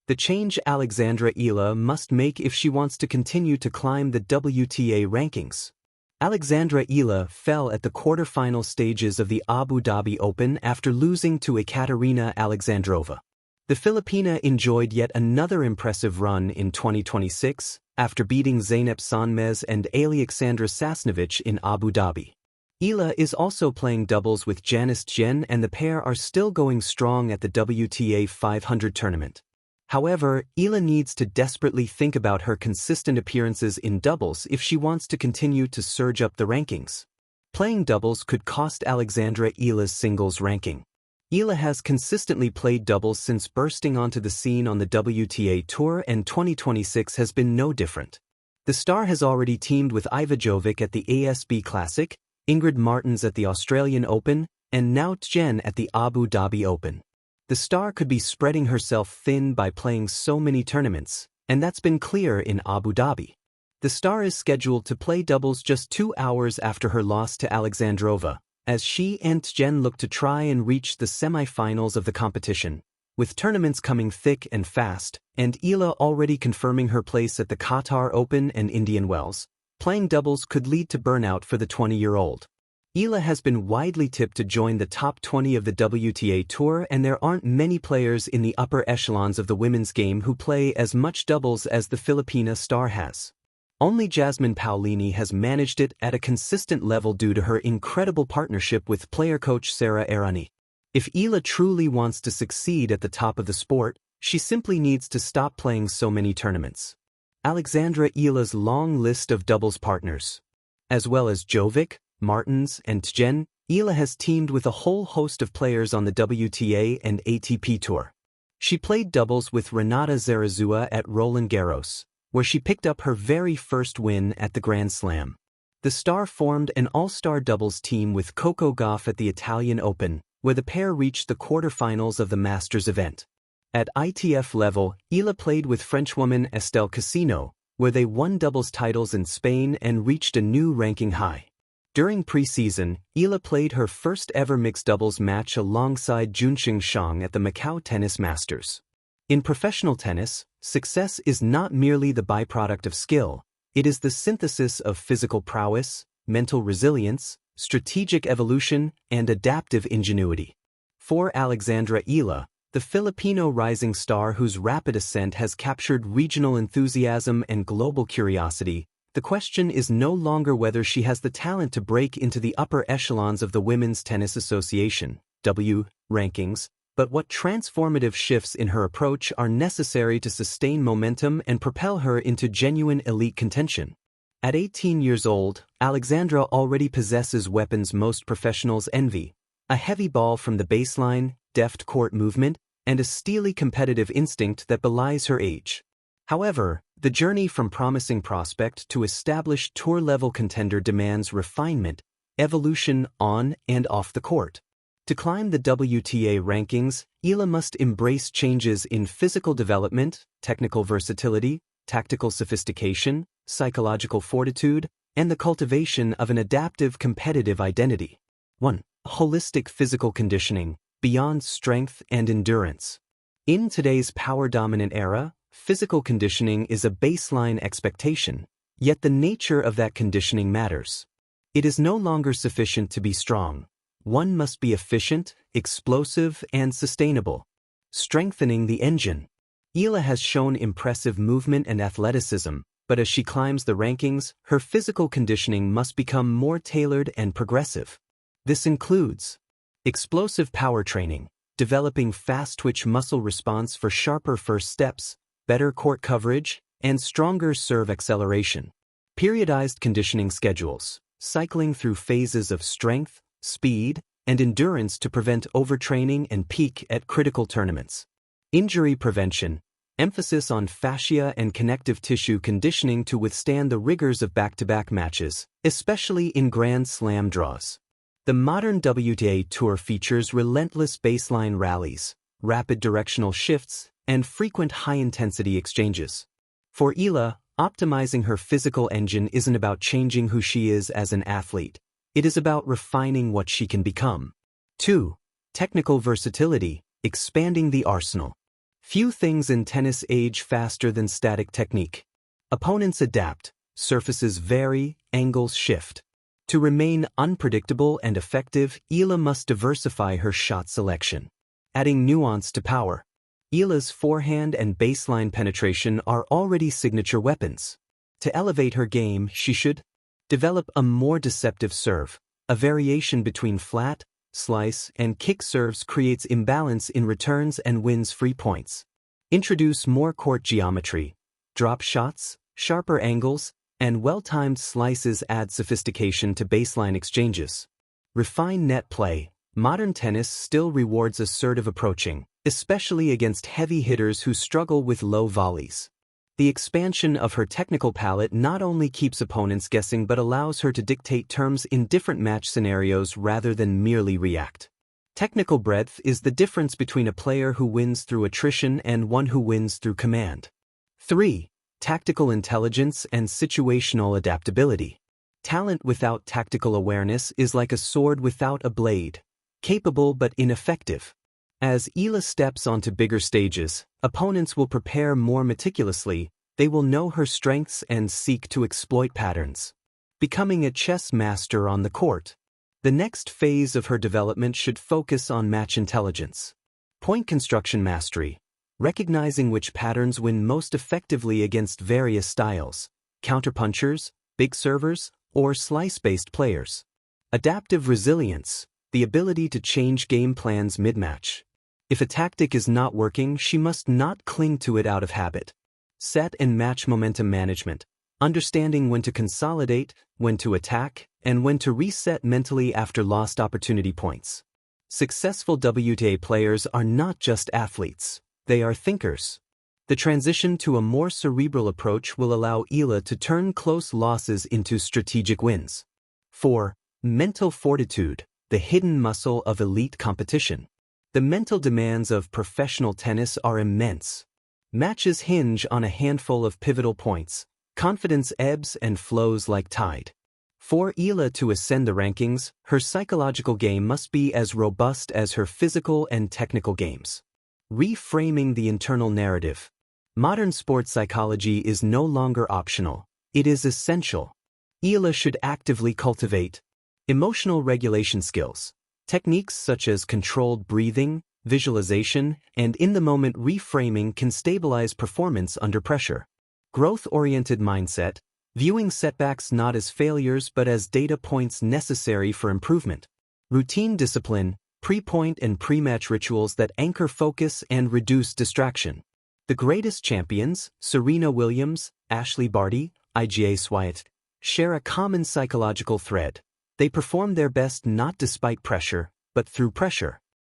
the change Alexandra Eala must make if she wants to continue to climb the WTA rankings. Alexandra Eala fell at the quarterfinal stages of the Abu Dhabi Open after losing to Ekaterina Alexandrova. The Filipina enjoyed yet another impressive run in 2026 after beating Zeynep Sonmez and Aliaksandra Sasnovich in Abu Dhabi. Eala is also playing doubles with Janice Jen, and the pair are still going strong at the WTA 500 tournament. However, Eala needs to desperately think about her consistent appearances in doubles if she wants to continue to surge up the rankings. Playing doubles could cost Alexandra Eala's singles ranking. Eala has consistently played doubles since bursting onto the scene on the WTA Tour, and 2026 has been no different. The star has already teamed with Ivajovic at the ASB Classic, Ingrid Martens at the Australian Open, and now Jen at the Abu Dhabi Open. The star could be spreading herself thin by playing so many tournaments, and that's been clear in Abu Dhabi. The star is scheduled to play doubles just 2 hours after her loss to Alexandrova, as she and Jen look to try and reach the semi-finals of the competition, with tournaments coming thick and fast, and Eala already confirming her place at the Qatar Open and Indian Wells. Playing doubles could lead to burnout for the 20-year-old. Eala has been widely tipped to join the top 20 of the WTA Tour, and there aren't many players in the upper echelons of the women's game who play as much doubles as the Filipina star has. Only Jasmine Paolini has managed it at a consistent level due to her incredible partnership with player-coach Sara Errani. If Eala truly wants to succeed at the top of the sport, she simply needs to stop playing so many tournaments. Alexandra Eala's long list of doubles partners. As well as Jovic, Martens, and Jen, Eala has teamed with a whole host of players on the WTA and ATP Tour. She played doubles with Renata Zarazua at Roland Garros, where she picked up her very first win at the Grand Slam. The star formed an all-star doubles team with Coco Gauff at the Italian Open, where the pair reached the quarterfinals of the Masters event. At ITF level, Eala played with Frenchwoman Estelle Casino, where they won doubles titles in Spain and reached a new ranking high. During preseason, Eala played her first ever mixed doubles match alongside Junxing Shang at the Macau Tennis Masters. In professional tennis, success is not merely the byproduct of skill, it is the synthesis of physical prowess, mental resilience, strategic evolution, and adaptive ingenuity. For Alexandra Eala, the Filipino rising star whose rapid ascent has captured regional enthusiasm and global curiosity, the question is no longer whether she has the talent to break into the upper echelons of the Women's Tennis Association (W) rankings, but what transformative shifts in her approach are necessary to sustain momentum and propel her into genuine elite contention. At 18 years old, Alexandra already possesses weapons most professionals envy: a heavy ball from the baseline, deft court movement, and a steely competitive instinct that belies her age. However, the journey from promising prospect to established tour-level contender demands refinement, evolution on and off the court. To climb the WTA rankings, Eala must embrace changes in physical development, technical versatility, tactical sophistication, psychological fortitude, and the cultivation of an adaptive competitive identity. 1. Holistic physical conditioning, beyond strength and endurance. In today's power-dominant era, physical conditioning is a baseline expectation, yet the nature of that conditioning matters. It is no longer sufficient to be strong. One must be efficient, explosive, and sustainable. Strengthening the engine. Eala has shown impressive movement and athleticism, but as she climbs the rankings, her physical conditioning must become more tailored and progressive. This includes explosive power training, developing fast-twitch muscle response for sharper first steps, better court coverage, and stronger serve acceleration. Periodized conditioning schedules, cycling through phases of strength, speed, and endurance to prevent overtraining and peak at critical tournaments. Injury prevention, emphasis on fascia and connective tissue conditioning to withstand the rigors of back-to-back matches, especially in Grand Slam draws. The modern WTA Tour features relentless baseline rallies, rapid directional shifts, and frequent high-intensity exchanges. For Eala, optimizing her physical engine isn't about changing who she is as an athlete. It is about refining what she can become. 2. Technical versatility, expanding the arsenal. Few things in tennis age faster than static technique. Opponents adapt, surfaces vary, angles shift. To remain unpredictable and effective, Eala must diversify her shot selection. Adding nuance to power. Eala's forehand and baseline penetration are already signature weapons. To elevate her game, she should develop a more deceptive serve. A variation between flat, slice, and kick serves creates imbalance in returns and wins free points. Introduce more court geometry. Drop shots, sharper angles, and well-timed slices add sophistication to baseline exchanges. Refine net play. Modern tennis still rewards assertive approaching, especially against heavy hitters who struggle with low volleys. The expansion of her technical palette not only keeps opponents guessing but allows her to dictate terms in different match scenarios rather than merely react. Technical breadth is the difference between a player who wins through attrition and one who wins through command. 3. Tactical intelligence and situational adaptability. Talent without tactical awareness is like a sword without a blade, capable but ineffective. As Eala steps onto bigger stages, opponents will prepare more meticulously, they will know her strengths and seek to exploit patterns. Becoming a chess master on the court. The next phase of her development should focus on match intelligence. Point construction mastery. Recognizing which patterns win most effectively against various styles, counterpunchers, big servers, or slice-based players. Adaptive resilience. The ability to change game plans mid-match. If a tactic is not working, she must not cling to it out of habit. Set and match momentum management. Understanding when to consolidate, when to attack, and when to reset mentally after lost opportunity points. Successful WTA players are not just athletes, they are thinkers. The transition to a more cerebral approach will allow Eala to turn close losses into strategic wins. 4. Mental fortitude. The hidden muscle of elite competition. The mental demands of professional tennis are immense. Matches hinge on a handful of pivotal points. Confidence ebbs and flows like tide. For Eala to ascend the rankings, her psychological game must be as robust as her physical and technical games. Reframing the internal narrative. Modern sports psychology is no longer optional. It is essential. Eala should actively cultivate emotional regulation skills. Techniques such as controlled breathing, visualization, and in-the-moment reframing can stabilize performance under pressure. Growth-oriented mindset, viewing setbacks not as failures but as data points necessary for improvement. Routine discipline, pre-point and pre-match rituals that anchor focus and reduce distraction. The greatest champions, Serena Williams, Ashley Barty, Iga Swiatek, share a common psychological thread. They perform their best not despite pressure, but through pressure.